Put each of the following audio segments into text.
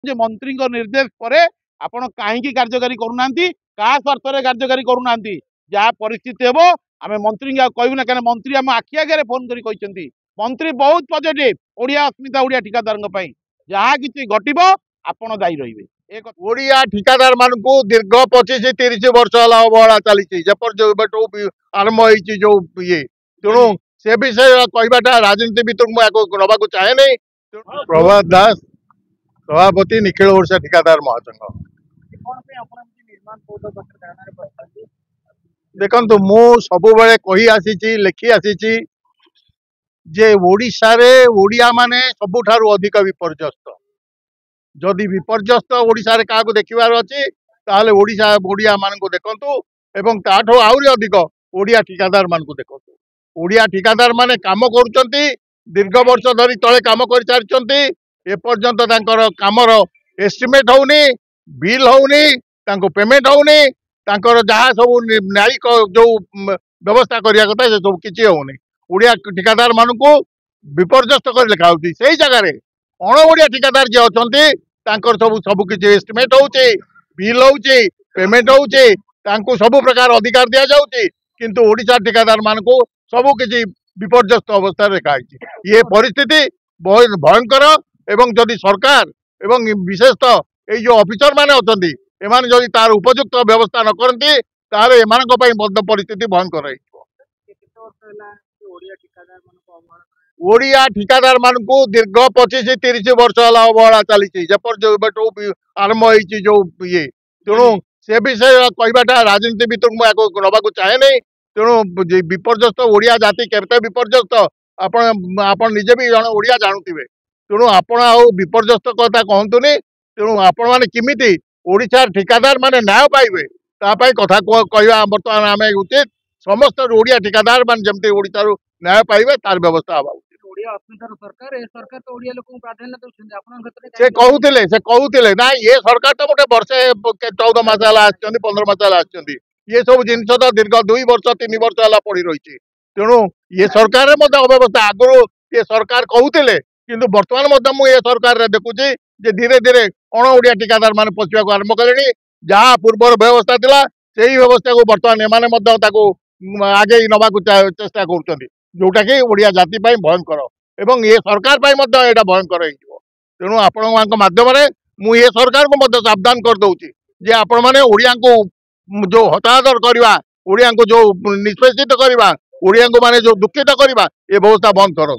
जे मंत्री निर्देश पर आपण कहीं कार्यकारी करूना क्या स्वार्थ कार्यकारी करूना जहाँ परिस्थिति हे आम मंत्री कहूँ ना क्या मंत्री आम आखि आगे फोन कर मंत्री बहुत पॉजिटिव ओडिया अस्मिता ओडिया ठिकादार जहाँ किसी घटव आपण दायी रही ओडिया ठिकादार मानू दीर्घ 25-30 वर्ष अवहेला चली आरंभ हो जो ये तेणु से विषय कहवाटा राजनीतिविद नवा चाहे नहीं। प्रभात दास सभापति निखिल ओडिशा ठिकादार महासंघ। देखो मु सब कही आसी लिखी आसी जे ओडिशा रे ओडिया माने सबुठारु अधिक विपर्यस्त जदि विपर्यस्त ओडिशा रे काको देखिबार अछि ताले ओडिशा ओडिया मानकु देखंतु एवं ताठो आउरी अधिक ओडिया ठिकादार मानकु देखंतु। ओडिया ठिकादार माने काम करूचंती दीर्घ वर्ष धरी तळे काम करि चारिचंती ए पर्यंत तांकर कामर एस्टिमेट होउनी बिल होउनी तांको पेमेंट होउनी तांकर जहा सब न्यायिक जो व्यवस्था करिया कथा से सब किछि होउनी। ओडिया ठिकादार मानकु विपर्यस्त कर लेखा होउची सेही जगह रे अण ओडिया ठिकादार जे अछंती तांकर सब किछि एस्टिमेट होउची बिल होउची पेमेंट होउची तांको सब प्रकार अधिकार दिया जाउची किंतु ओडिशा ठिकादार मानकु सब किछि विपर्यस्त अवस्था रेखा ये परिस्थिति बहुत भयंकर एवं जदि सरकार एवं विशेषतः ये जो ऑफिसर माने अछंती एमाने जदि तार उपयुक्त व्यवस्था न करंती तारे एमानक पई बद्ध परिस्थिति भयंकर है। ओडिया ठिकादार मानकु दीर्घ 25-30 वर्ष अवहेला चली आरंभ हो जो ये तेणु से विषय कहवाटा राजनीतिविद नवा चाहे नहीं। तेणु विपर्यस्त ओडिया जाति केते विपर्यस्त आपण निजे भी जन ओडिया जानुथिबे तेणु आपण आ विपर्यस्त कथा कहतुनी तेणु आपण माने किमिति ओडिशा ठिकादार माने न्याय पाइबे तापाई कथा कहवा बर्तमान आम उचित समस्त ओडिया ठिकादार मान जमती ओडिशा न्याय पाइबे तार व्यवस्था हवा से कहूले ना ये सरकार तो गोटे वर्षे 14 मास 15 मास ये सब जिन तो दीर्घ 2 वर्ष 3 वर्ष है पड़ी रही तेणु ये सरकार अव्यवस्था आगु ये सरकार कहते किंतु बर्तमान मुझे सरकार देखुची जे धीरे धीरे अण ओडिया ठिकादार मान पशिया आरंभ कले जहाँ पूर्वर व्यवस्था थिला सेही व्यवस्था को बर्तमान एमाने आगे नवा चेष्टा कर जोटा कि ओडिया जाति भयंकर एवं ये सरकार भयंकर हो तेणु आपण माध्यम मुझे सरकार को सावधान कर दउची जे आपण माने ओडिया को जो हतादर करवा ओडिया को जो निष्पेषित करवा ओडिया को माने जो दुखित करवा ये व्यवस्था बंद करूँ।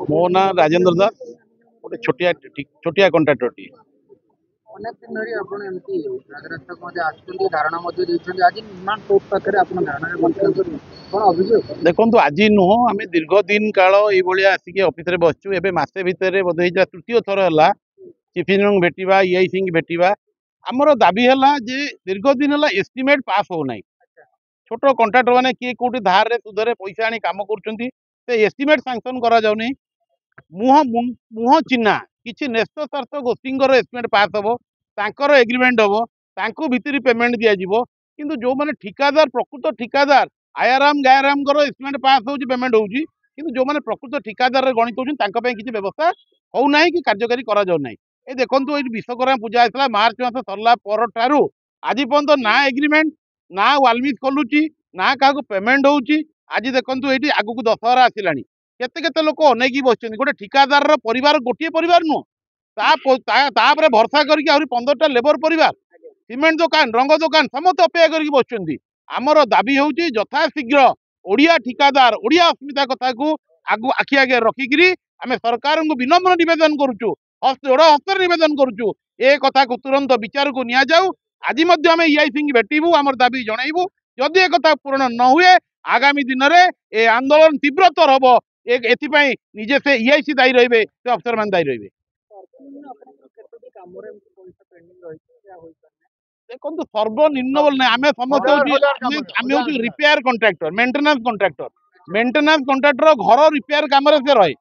मो ना राजेंद्र दास गोटे छोटिया कंट्राक्टर टी अनेक दिन धरी आपण एमती राजरास्ता को आछुंती धारणा मध्ये देछन आज निर्माण कोर्ट पाखरे आपण धारणा बंद कोन अभियोग देखंतु आज नुह आम दीर्घ दिन काल ये आसिक ऑफिस रे बसचु एबे मासे भितर बोधे तृतीय थर है चीफ इंजीनियर भेटिबा ईआईसी भेटिबा आमर दाबी है जे दीर्घ दिन है एस्टिमेट पास हो ना छोट कंट्राक्टर मैंने किए कौटी धार रे सुधरे पैसा आनी काम कर एस्टिमेट सांक्शन करा जाउ नै मुह चिन्हा किसी न्यस्त स्वार्थ गोष्ठी एस्टिमेट पास हम तांकर एग्रीमेंट हम तांको भितर पेमेंट दिज्व किंतु जो मैंने ठिकादार प्रकृत ठिकादार आयाराम गायाराम एस्टिमेट पास हो पेमेंट होउची किंतु जो मैंने प्रकृत ठिकादार गणित होउछन किसी व्यवस्था हो ना कि कार्यकारी करा जाउ नै। ए देखंतु ये विश्वकर्मा पूजा आसला मार्च मास सरला पर ठारू आज पर्यंत ना एग्रीमेंट ना वाल्मीज खोलुची ना क्या पेमेंट होउची आज देखंतु ये आगु को दशहरा आसिलानी केते केते लोक अनेकी बसछन गोटे ठिकादार परिवार गोटे परिवार नुह भरसा करके आहरी 15टा लेबर परिवार सीमेंट दुकान रंग दुकान समस्त अपेक्षा करके बसछन आमर दाबी होउची यथा शीघ्र ओडिया ठिकादार ओडिया अस्मिता कथा को आगु आखि आगे रखिकी आम सरकार को विनम्र निवेदन करुचु जोड़ हस्तर निवेदन करुचु ए कथा को तुरंत विचार को निया जाऊ। आज आम ईआईसी भेटू आमर दाबी जनइबू जदि एक पूरण न हुए आगामी दिन में ए आंदोलन तीव्रतर हम एपाई निजे से ईआईसी दायी रही से अफसर मान दायी रही। देखो सर्वनिम्न बोलना आम समस्त रिपेयर कंट्राक्टर मेंटेनेंस कंट्राक्टर घर रिपेयर कम से रहे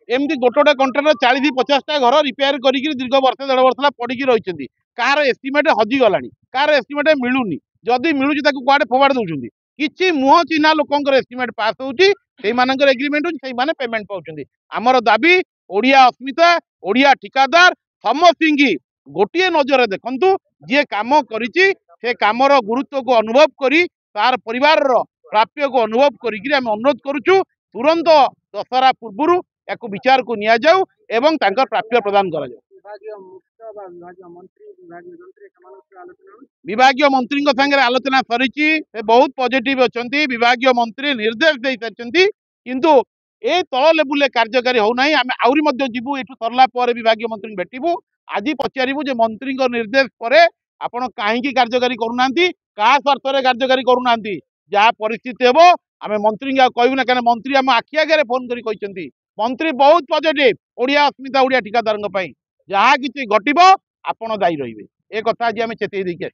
एमती गोटे कंट्राक्टर 40-50टा घर रिपेयर कर दीर्घ वर्ष 1.5 वर्ष पड़ी रही कार एस्टिमेट हजिगला कार एस्टिमेट मिलूनी जदि मिलूँ कुआड़े फोबाड़ दौरान किसी मुह चिन्हा लोक एस्टिमेट पास होगी एग्रीमेंट होती पेमेंट पाँच आमर दाबी ओडिया अस्मिता ओडिया ठिकादार ସମସ୍ତିଙ୍କି ଗୋଟିଏ ନଜରରେ ଦେଖନ୍ତୁ ଯିଏ କାମ କରିଛି ସେ କାମର ଗୁରୁତ୍ୱକୁ ଅନୁଭବ କରି ତାର ପରିବାରର ପ୍ରାପ୍ୟକୁ ଅନୁଭବ କରିକିରି ଆମେ ଅନୁରୋଧ କରୁଛୁ ତୁରନ୍ତ ଦଶହରା ପୂର୍ବରୁ ୟାକୁ ବିଚାରକୁ ନିଆଯାଉ ଏବଂ ତାଙ୍କର ପ୍ରାପ୍ୟ ପ୍ରଦାନ କରାଯାଉ। विभागीय मुख्य बा विभागीय मंत्री विभागीय मंत्री आलोचना विभागीय मंत्री सागर आलोचना सरी से बहुत पॉजिटिव अच्छा विभागीय मंत्री निर्देश दे सारी किंतु ए तल लेवल कार्यकारी होना आम आहरी जीवु ये सरला विभागीय मंत्री भेटू आज पचारू जे मंत्री निर्देश पर आपण कहीं कार्यकारी करूना क्या स्वार्थ कार्यकारी करूना जहाँ परिस्थिति हे आम मंत्री कहूँ ना क्या मंत्री आम आखि आगे फोन कर मंत्री बहुत पॉजिटिव ओडिया अस्मिता ओडिया ठिकादार जहाँ किसी घटव आपण दायी रही ए कथा आज आम चेतई देकी आस।